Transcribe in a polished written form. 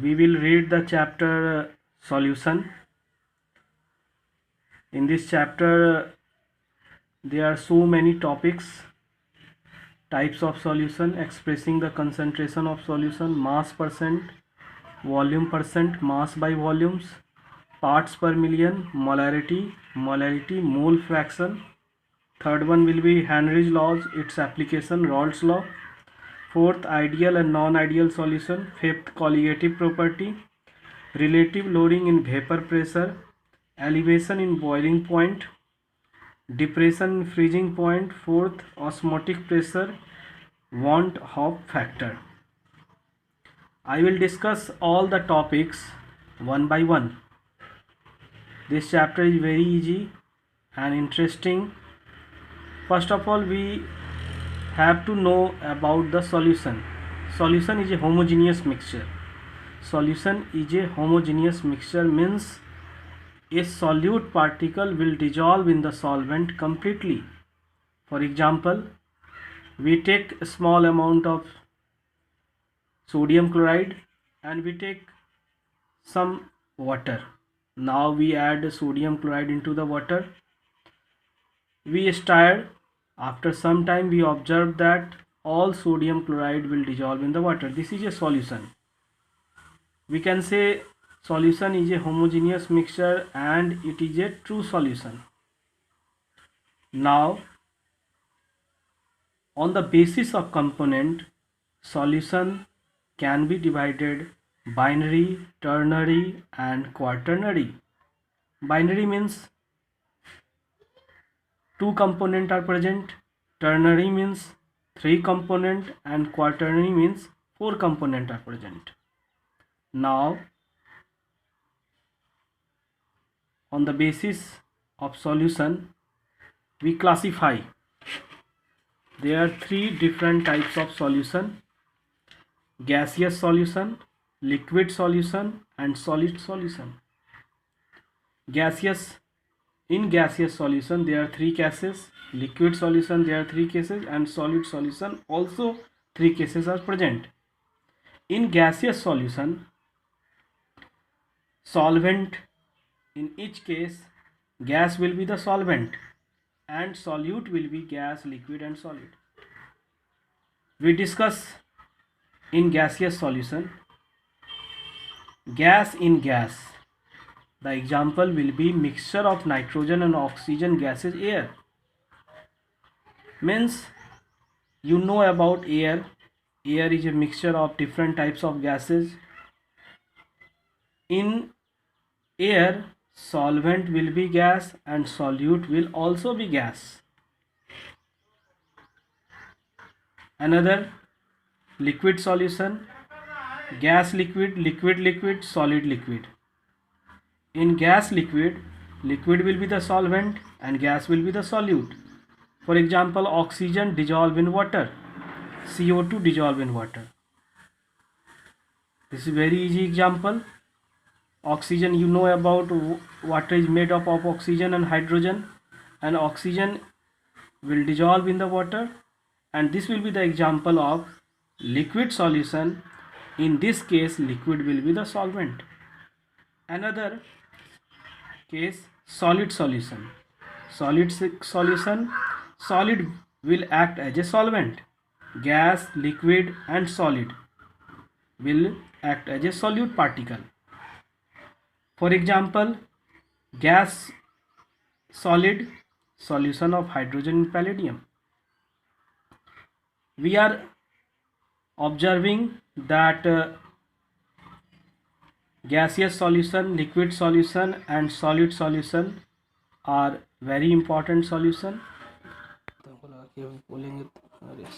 We will read the chapter solution. In this chapter there are so many topics: types of solution, expressing the concentration of solution, mass percent, volume percent, mass by volumes, parts per million, molarity, mole fraction. Third one will be Henry's laws, its application, Raoult's law. Fourth, ideal and non-ideal solution. Fifth, colligative property, relative loading in vapor pressure, elevation in boiling point, depression in freezing point. Fourth, osmotic pressure, want Hopf factor. I will discuss all the topics one by one. This chapter is very easy and interesting. First of all, we have to know about the solution. Solution is a homogeneous mixture. Solution is a homogeneous mixture means a solute particle will dissolve in the solvent completely. For example, we take a small amount of sodium chloride and we take some water. Now we add sodium chloride into the water. We stir. After some time we observe that all sodium chloride will dissolve in the water. This is a solution. We can say solution is a homogeneous mixture and it is a true solution. Now, on the basis of component, solution can be divided binary, ternary and quaternary. Binary means two components are present, ternary means three components and quaternary means four components are present. Now, on the basis of solution, we classify. There are three different types of solution: gaseous solution, liquid solution and solid solution. In gaseous solution there are three cases, liquid solution there are three cases and solid solution also three cases are present. In gaseous solution, solvent, in each case gas will be the solvent and solute will be gas, liquid and solid. We discuss in gaseous solution, gas in gas. The example will be mixture of nitrogen and oxygen gases, air. Means you know about air. Air is a mixture of different types of gases. In air, solvent will be gas and solute will also be gas. Another, liquid solution, gas liquid, liquid, solid liquid. In gas liquid, liquid will be the solvent and gas will be the solute. For example, oxygen dissolve in water, CO2 dissolve in water. This is very easy example. Oxygen, you know about water is made up of oxygen and hydrogen, and oxygen will dissolve in the water, and this will be the example of liquid solution. In this case, liquid will be the solvent. Another case, solid solution. Solid solution, solid will act as a solvent. Gas, liquid and solid will act as a solute particle. For example, gas solid, solution of hydrogen and palladium. We are observing that gaseous solution, liquid solution and solid solution are very important solution.